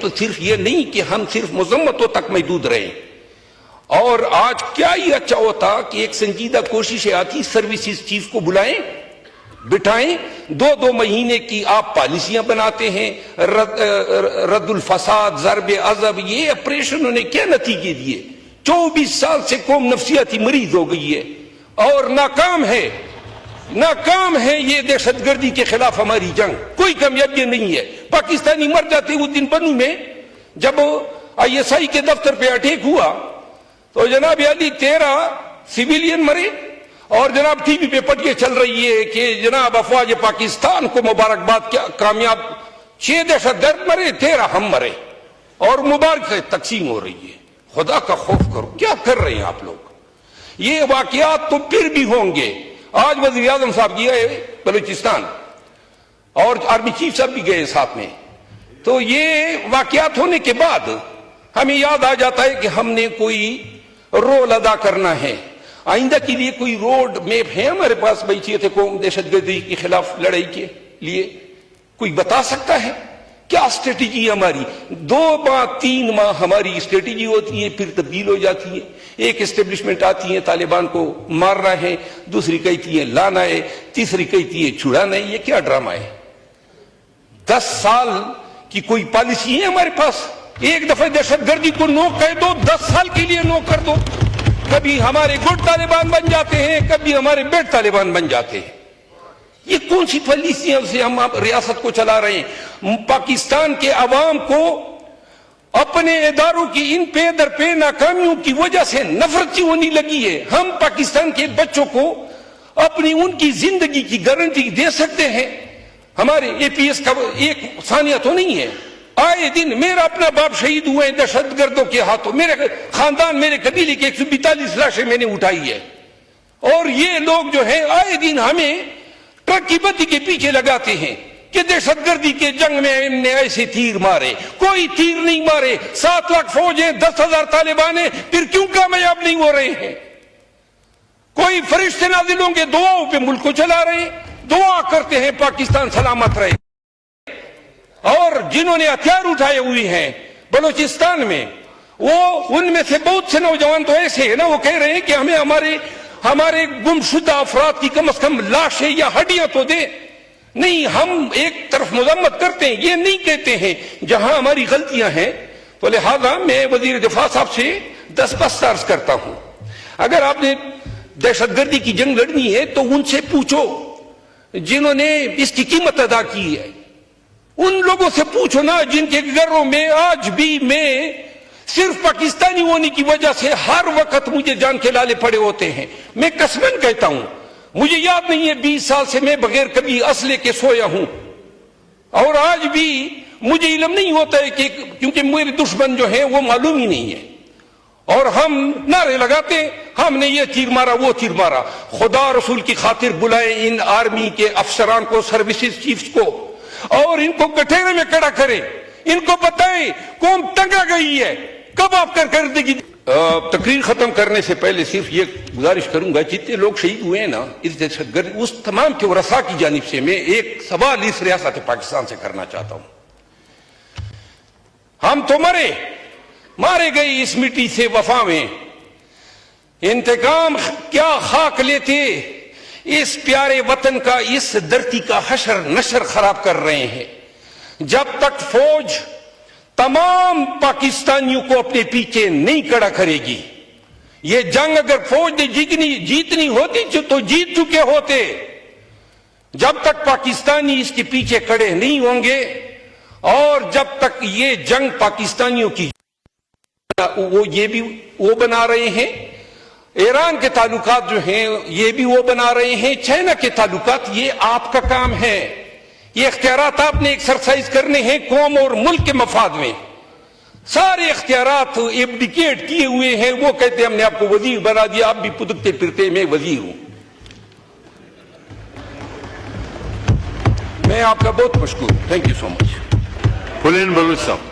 تو صرف یہ نہیں کہ ہم صرف مذمتوں تک محدود رہیں. اور آج کیا ہی اچھا ہوتا کہ ایک سنجیدہ کوششیں آتی, سروسز چیف کو بلائیں, بٹھائیں, 2 مہینے کی آپ پالیسیاں بناتے ہیں, رد الفساد, ضرب عضب, یہ آپریشنوں نے کیا نتیجے دیے؟ 24 سال سے قوم نفسیاتی مریض ہو گئی ہے اور ناکام ہے یہ دہشت گردی کے خلاف ہماری جنگ. کوئی کامیابی نہیں ہے. پاکستانی مر جاتے. وہ دن بنو میں جب ISI کے دفتر پہ اٹیک ہوا تو جناب علی 13 سویلین مرے, اور جناب ٹی وی پہ پٹیاں چل رہی ہے کہ جناب افواج پاکستان کو مبارکباد, کیا کامیاب, 6 دہشت گرد مرے, 13 ہم مرے, اور مبارک تقسیم ہو رہی ہے. خدا کا خوف کرو, کیا کر رہے ہیں آپ لوگ؟ یہ واقعات تو پھر بھی ہوں گے. آج وزیر اعظم صاحب گئے بلوچستان اور آرمی چیف صاحب بھی گئے ساتھ میں, تو یہ واقعات ہونے کے بعد ہمیں یاد آ جاتا ہے کہ ہم نے کوئی رول ادا کرنا ہے. آئندہ کے لیے کوئی روڈ میپ ہے ہمارے پاس؟ بھائی تھے قوم دہشت گردی کے خلاف لڑائی کے لیے کوئی بتا سکتا ہے کیا اسٹریٹجی ہماری؟ 2 ماہ 3 ماہ ہماری اسٹریٹجی ہوتی ہے, پھر تبدیل ہو جاتی ہے. ایک اسٹیبلشمنٹ آتی ہے طالبان کو مارنا ہے, دوسری کہتی ہے لانا ہے, تیسری کہتی ہے چھڑانا ہے. یہ کیا ڈرامہ ہے؟ 10 سال کی کوئی پالیسی ہے ہمارے پاس؟ ایک دفعہ دہشت گردی کو نو کہہ دو, 10 سال کے لیے نو کر دو. کبھی ہمارے گڈ طالبان بن جاتے ہیں, کبھی ہمارے بیڈ طالبان بن جاتے ہیں. یہ کون سی پالیسیاں سے ہم ریاست کو چلا رہے ہیں؟ پاکستان کے عوام کو اپنے اداروں کی ان پہ در پہ ناکامیوں کی وجہ سے نفرت سی ہونے لگی ہے. ہم پاکستان کے بچوں کو اپنی ان کی زندگی کی گارنٹی دے سکتے ہیں؟ ہمارے APS کا ایک ثانیہ تو نہیں ہے. آئے دن میرا اپنا باپ شہید ہوئے ہیں دہشت گردوں کے ہاتھوں. میرے خاندان, میرے قبیلے کی 142 لاشیں میں نے اٹھائی ہے. اور یہ لوگ جو ہیں آئے دن ہمیں ٹرک کی بتی کے پیچھے لگاتے ہیں کہ دہشت گردی کے جنگ میں ہم نے ایسے تیر مارے. کوئی تیر نہیں مارے. 7 لاکھ فوج ہیں, 10,000 طالبان ہیں, پھر کیوں کامیاب نہیں ہو رہے ہیں؟ کوئی فرشتے نازل ہوں گے, دعاؤں پہ ملک کو چلا رہے ہیں. دعا کرتے ہیں پاکستان سلامت رہے. اور جنہوں نے ہتھیار اٹھائے ہوئے ہیں بلوچستان میں, وہ ان میں سے بہت سے نوجوان تو ایسے ہیں نا, وہ کہہ رہے ہیں کہ ہمیں ہمارے گمشدہ افراد کی کم از کم لاشیں یا ہڈیاں تو دیں. نہیں, ہم ایک طرف مذمت کرتے ہیں, یہ نہیں کہتے ہیں جہاں ہماری غلطیاں ہیں. تو لہذا میں وزیر دفاع صاحب سے دست عرض کرتا ہوں, اگر آپ نے دہشت گردی کی جنگ لڑنی ہے تو ان سے پوچھو جنہوں نے اس کی قیمت ادا کی ہے. ان لوگوں سے پوچھو نا جن کے گھروں میں آج بھی میں صرف پاکستانی ہونے کی وجہ سے ہر وقت مجھے جان کے لالے پڑے ہوتے ہیں. میں قسمن کہتا ہوں, مجھے یاد نہیں ہے 20 سال سے میں بغیر کبھی اسلحے کے سویا ہوں, اور آج بھی مجھے علم نہیں ہوتا ہے کہ کیونکہ میرے دشمن جو ہیں وہ معلوم ہی نہیں ہے. اور ہم نعرے لگاتے ہیں ہم نے یہ تیر مارا, وہ تیر مارا. خدا رسول کی خاطر بلائیں ان آرمی کے افسران کو, سروسز چیفز کو, اور ان کو کٹہرے میں کھڑا کریں. ان کو بتائیں قوم تنگ آ گئی ہے, کب آپ کر دے گی. تقریر ختم کرنے سے پہلے صرف یہ گزارش کروں گا, جتنے لوگ شہید ہوئے ہیں نا اس دہشت گرد, اس تمام کے ورثاء کی جانب سے میں ایک سوال اس ریاست پاکستان سے کرنا چاہتا ہوں. ہم تو مارے گئے اس مٹی سے وفا میں, انتقام کیا خاک لیتے, اس پیارے وطن کا, اس دھرتی کا حشر نشر خراب کر رہے ہیں. جب تک فوج تمام پاکستانیوں کو اپنے پیچھے نہیں کھڑا کرے گی, یہ جنگ اگر فوج نے جیتنی ہوتی تو جیت چکے ہوتے. جب تک پاکستانی اس کے پیچھے کھڑے نہیں ہوں گے, اور جب تک یہ جنگ پاکستانیوں کی یہ بھی وہ بنا رہے ہیں, ایران کے تعلقات جو ہیں یہ بھی وہ بنا رہے ہیں, چائنا کے تعلقات, یہ آپ کا کام ہے. یہ اختیارات آپ نے ایکسرسائز کرنے ہیں قوم اور ملک کے مفاد میں. سارے اختیارات ایبڈیکیٹ کیے ہوئے ہیں. وہ کہتے ہیں ہم نے آپ کو وزیر بنا دیا, آپ بھی پدکتے پھرتے میں وزیر ہوں. میں آپ کا بہت مشکور. Thank you so much. پولین Balochistan.